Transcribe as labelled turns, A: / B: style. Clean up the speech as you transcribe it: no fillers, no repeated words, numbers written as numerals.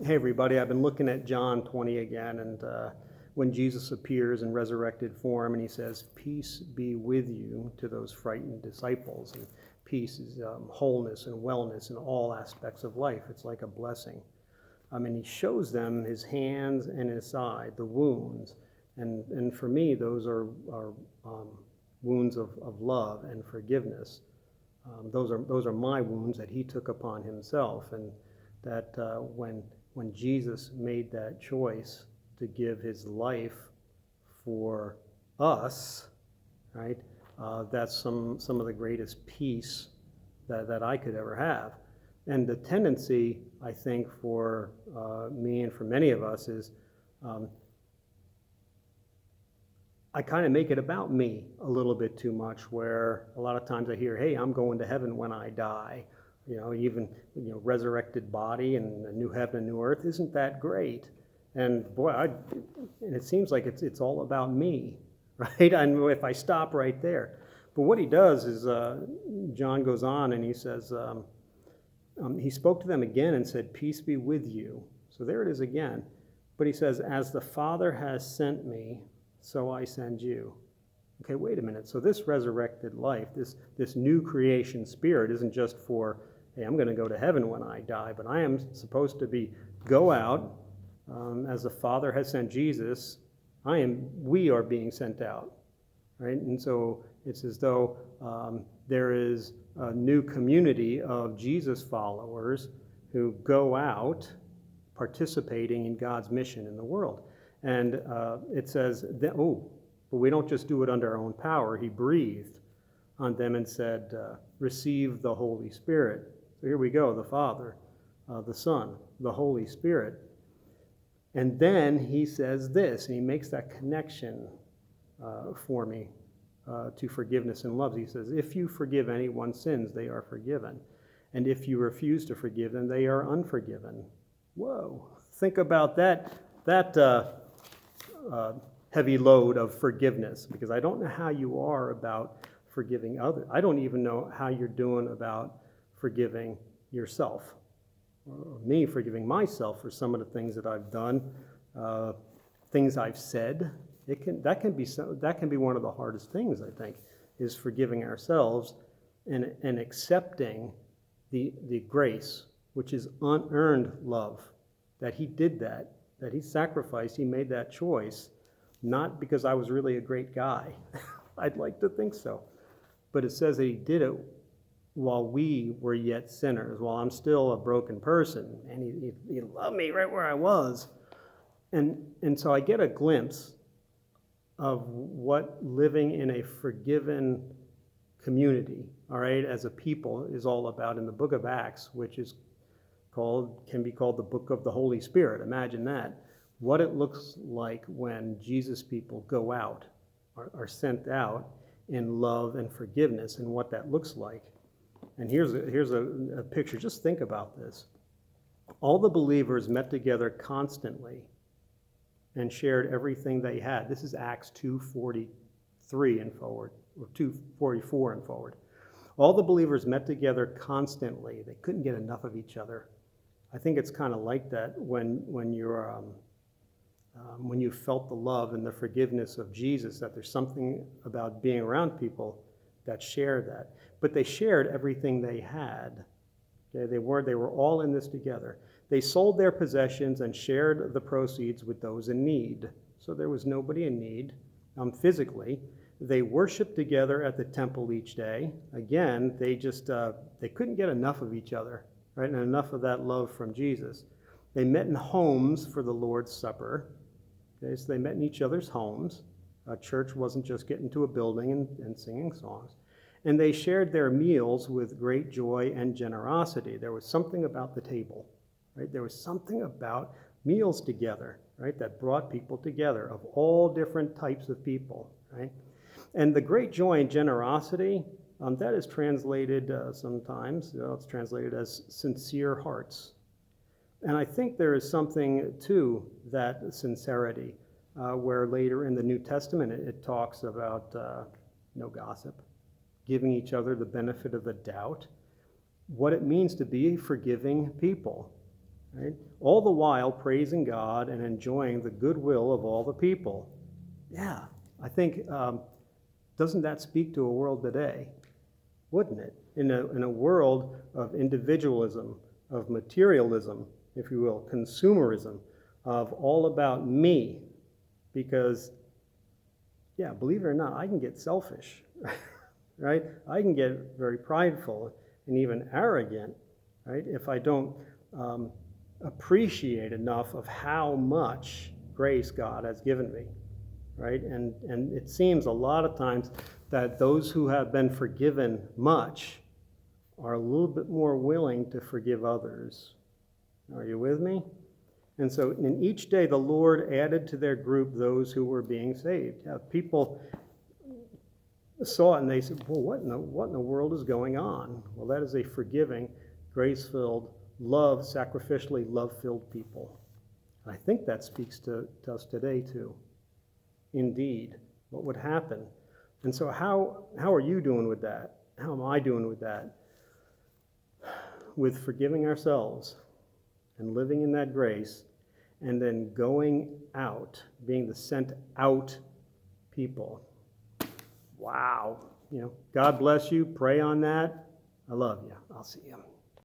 A: Hey everybody, I've been looking at John 20 again, and when Jesus appears in resurrected form and he says, "Peace be with you," to those frightened disciples. And peace is wholeness and wellness in all aspects of life. It's like a blessing. And he shows them his hands and his side, the wounds. And for me, those are wounds of love and forgiveness. Those are my wounds that he took upon himself, and that when Jesus made that choice to give his life for us, right? That's some of the greatest peace that I could ever have. And the tendency, I think, for me and for many of us is I kind of make it about me a little bit too much, where a lot of times I hear, "Hey, I'm going to heaven when I die." Even resurrected body and a new heaven and new earth, isn't that great? And boy, and it seems like it's all about me, right? And if I stop right there. But what he does is, John goes on and he says, he spoke to them again and said, "Peace be with you." So there it is again. But he says, "As the Father has sent me, so I send you." Okay, wait a minute. So this resurrected life, this new creation spirit isn't just for, "Hey, I'm going to go to heaven when I die," but I am supposed to go out, as the Father has sent Jesus, we are being sent out, right? And so it's as though there is a new community of Jesus followers who go out participating in God's mission in the world. And it says that, but we don't just do it under our own power. He breathed on them and said, "Receive the Holy Spirit." So here we go, the Father, the Son, the Holy Spirit. And then he says this, and he makes that connection for me to forgiveness and love. He says, "If you forgive anyone's sins, they are forgiven. And if you refuse to forgive them, they are unforgiven." Whoa, think about that heavy load of forgiveness, because I don't know how you are about forgiving others. I don't even know how you're doing about forgiving yourself, or me forgiving myself for some of the things that I've done, things I've said. That can be one of the hardest things, I think, is forgiving ourselves and accepting the grace, which is unearned love, that he did that he sacrificed, he made that choice, not because I was really a great guy. I'd like to think so. But it says that he did it while we were yet sinners, while I'm still a broken person, and he loved me right where I was. And so I get a glimpse of what living in a forgiven community, all right, as a people is all about in the book of Acts, which can be called the book of the Holy Spirit. Imagine that. What it looks like when Jesus people go out, are sent out in love and forgiveness, and what that looks like. And here's a picture. Just think about this. All the believers met together constantly and shared everything they had. This is Acts 2:43 and forward, or 2:44 and forward. All the believers met together constantly. They couldn't get enough of each other. I think it's kind of like that when you felt the love and the forgiveness of Jesus, that there's something about being around people that share that. But they shared everything they had. Okay? They were all in this together. They sold their possessions and shared the proceeds with those in need. So there was nobody in need physically. They worshiped together at the temple each day. Again, they couldn't get enough of each other, right? And enough of that love from Jesus. They met in homes for the Lord's Supper. Okay, so they met in each other's homes. A church wasn't just getting to a building and singing songs. And they shared their meals with great joy and generosity. There was something about the table, right? There was something about meals together, right, that brought people together of all different types of people, right? And the great joy and generosity, that is translated sometimes, it's translated as sincere hearts. And I think there is something to that sincerity, where later in the New Testament it talks about no gossip, giving each other the benefit of the doubt, what it means to be forgiving people. right? All the while praising God and enjoying the goodwill of all the people. Yeah, I think, doesn't that speak to a world today? Wouldn't it? In a world of individualism, of materialism, if you will, consumerism, of all about me, because, yeah, believe it or not, I can get selfish, right? I can get very prideful and even arrogant, right? If I don't appreciate enough of how much grace God has given me, right? And it seems a lot of times that those who have been forgiven much are a little bit more willing to forgive others. Are you with me? And so in each day, the Lord added to their group those who were being saved. People saw it and they said, well, what in the world is going on? Well, that is a forgiving, grace-filled, sacrificially love-filled people. And I think that speaks to us today too. Indeed, what would happen? And so how are you doing with that? How am I doing with that? With forgiving ourselves and living in that grace, and then going out, being the sent out people. Wow. God bless you. Pray on that. I love you. I'll see you.